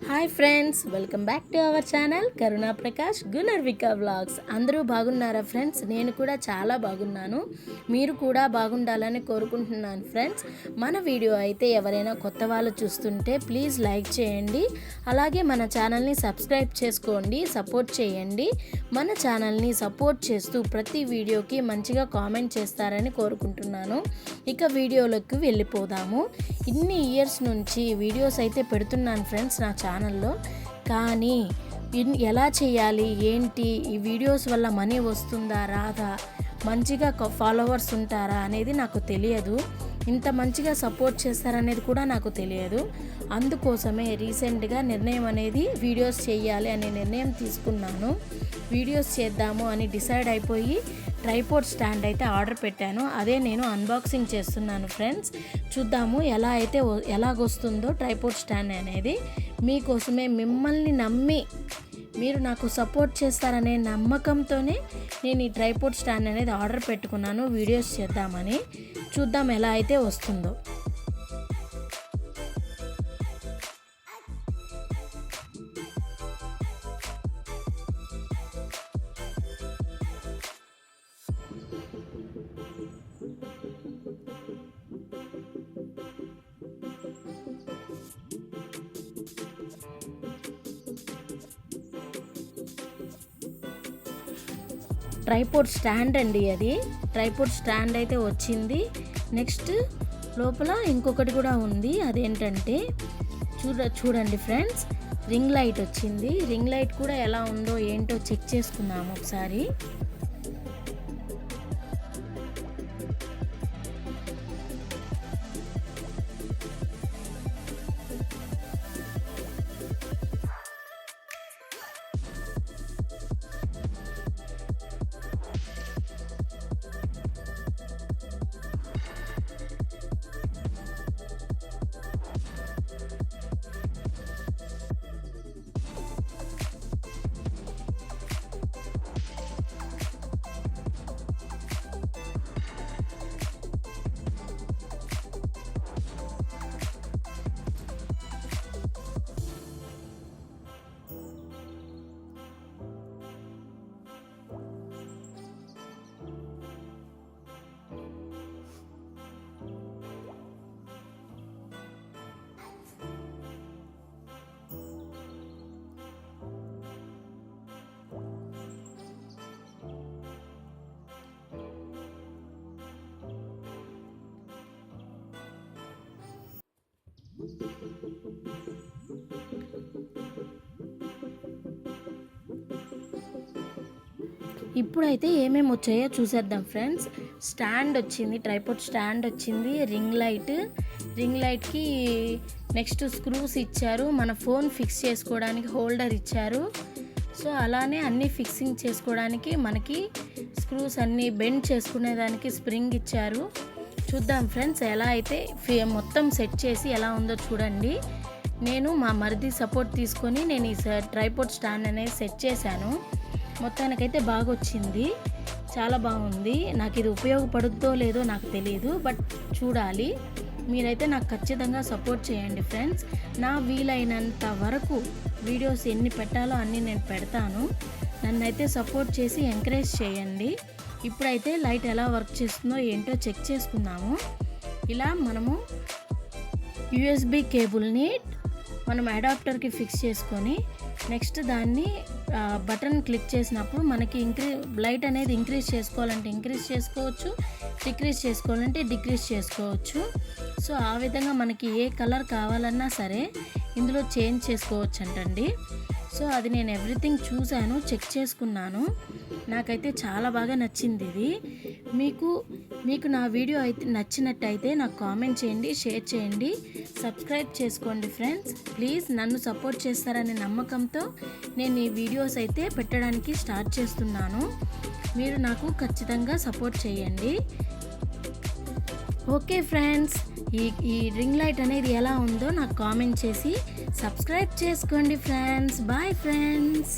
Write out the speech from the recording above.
Hi friends, welcome back to our channel కరుణా Prakash గుణర్విక vlogs. అందరూ బాగున్నారా ఫ్రెండ్స్? నేను కూడా చాలా బాగున్నాను. మీరు కూడా బాగుండాలని కోరుకుంటున్నాను ఫ్రెండ్స్. మన వీడియో అయితే ఎవరైనా కొత్త వాళ్ళు చూస్తుంటే ప్లీజ్ లైక్ చేయండి. అలాగే మన ఛానల్ని సబ్స్క్రైబ్ చేసుకోండి, సపోర్ట్ చేయండి. మన ఛానల్ని సపోర్ట్ చేస్తూ ప్రతి వీడియోకి మంచిగా కామెంట్ చేస్తారని కోరుకుంటున్నాను. ఇక వీడియోలోకి వెళ్ళిపోదాము. ఇన్ని ఇయర్స్ నుంచి వీడియోస్ అయితే పెడుతున్నాను ఫ్రెండ్స్ నా ఛానల్లో. కానీ ఎలా చేయాలి, ఏంటి, ఈ వీడియోస్ వల్ల మనీ వస్తుందా రాదా, మంచిగా ఫాలోవర్స్ ఉంటారా అనేది నాకు తెలియదు. ఇంత మంచిగా సపోర్ట్ చేస్తారనేది కూడా నాకు తెలియదు. అందుకోసమే రీసెంట్గా నిర్ణయం అనేది వీడియోస్ చేయాలి అనే నిర్ణయం తీసుకున్నాను. వీడియోస్ చేద్దాము అని డిసైడ్ అయిపోయి ట్రైపోడ్ స్టాండ్ అయితే ఆర్డర్ పెట్టాను. అదే నేను అన్బాక్సింగ్ చేస్తున్నాను ఫ్రెండ్స్. చూద్దాము ఎలాగొస్తుందో ట్రైపోడ్ స్టాండ్ అనేది. మీకోసమే మిమ్మల్ని నమ్మి మీరు నాకు సపోర్ట్ చేస్తారనే నమ్మకంతోనే నేను ఈ ట్రైపోడ్ స్టాండ్ అనేది ఆర్డర్ పెట్టుకున్నాను వీడియోస్ చేద్దామని. చూద్దాం ఎలా అయితే వస్తుందో. ట్రైపోడ్ స్టాండ్ అండి, అది ట్రైపోడ్ స్టాండ్ అయితే వచ్చింది. నెక్స్ట్ లోపల ఇంకొకటి కూడా ఉంది. అదేంటంటే చూడండి ఫ్రెండ్స్, రింగ్ లైట్ వచ్చింది. రింగ్ లైట్ కూడా ఎలా ఉందో ఏంటో చెక్ చేసుకుందాము ఒకసారి. ఇప్పుడైతే ఏమేమి వచ్చాయో చూసేద్దాం ఫ్రెండ్స్. స్టాండ్ వచ్చింది, ట్రైపోడ్ స్టాండ్ వచ్చింది, రింగ్ లైట్కి నెక్స్ట్ స్క్రూస్ ఇచ్చారు, మన ఫోన్ ఫిక్స్ చేసుకోవడానికి హోల్డర్ ఇచ్చారు. సో అలానే అన్నీ ఫిక్సింగ్ చేసుకోవడానికి మనకి స్క్రూస్ అన్నీ బెండ్ చేసుకునేదానికి స్ప్రింగ్ ఇచ్చారు. చూద్దాం ఫ్రెండ్స్ ఎలా అయితే మొత్తం సెట్ చేసి ఎలా ఉందో చూడండి. నేను మా మరిది సపోర్ట్ తీసుకొని నేను ఈ ట్రైపోడ్ స్టాండ్ అనేది సెట్ చేశాను. మొత్తానికైతే బాగా వచ్చింది, చాలా బాగుంది. నాకు ఇది ఉపయోగపడుద్దో లేదో నాకు తెలియదు, బట్ చూడాలి. మీరైతే నాకు ఖచ్చితంగా సపోర్ట్ చేయండి ఫ్రెండ్స్. నా వీలైనంత వరకు వీడియోస్ ఎన్ని పెట్టాలో అన్నీ నేను పెడతాను. నన్నైతే సపోర్ట్ చేసి ఎంకరేజ్ చేయండి. ఇప్పుడైతే లైట్ ఎలా వర్క్ చేస్తుందో ఏంటో చెక్ చేసుకుందాము. ఇలా మనము యూఎస్బి కేబుల్ని మనం అడాప్టర్కి ఫిక్స్ చేసుకొని నెక్స్ట్ దాన్ని బటన్ క్లిక్ చేసినప్పుడు మనకి లైట్ అనేది ఇంక్రీజ్ చేసుకోవాలంటే ఇంక్రీజ్ చేసుకోవచ్చు, డిక్రీజ్ చేసుకోవాలంటే డిక్రీజ్ చేసుకోవచ్చు. సో ఆ విధంగా మనకి ఏ కలర్ కావాలన్నా సరే ఇందులో చేంజ్ చేసుకోవచ్చు అంటండి. సో అది నేను ఎవ్రీథింగ్ చూశాను, చెక్ చేసుకున్నాను. నాకైతే చాలా బాగా నచ్చింది ఇది. మీకు నా వీడియో అయితే నచ్చినట్టయితే నాకు కామెంట్ చేయండి, షేర్ చేయండి, సబ్స్క్రైబ్ చేసుకోండి ఫ్రెండ్స్. ప్లీజ్ నన్ను సపోర్ట్ చేస్తారనే నమ్మకంతో నేను ఈ వీడియోస్ అయితే పెట్టడానికి స్టార్ట్ చేస్తున్నాను. మీరు నాకు ఖచ్చితంగా సపోర్ట్ చేయండి. ఓకే ఫ్రెండ్స్, ఈ రింగ్ లైట్ అనేది ఎలా ఉందో నాకు కామెంట్ చేసి సబ్స్క్రైబ్ చేసుకోండి ఫ్రెండ్స్. Bye friends.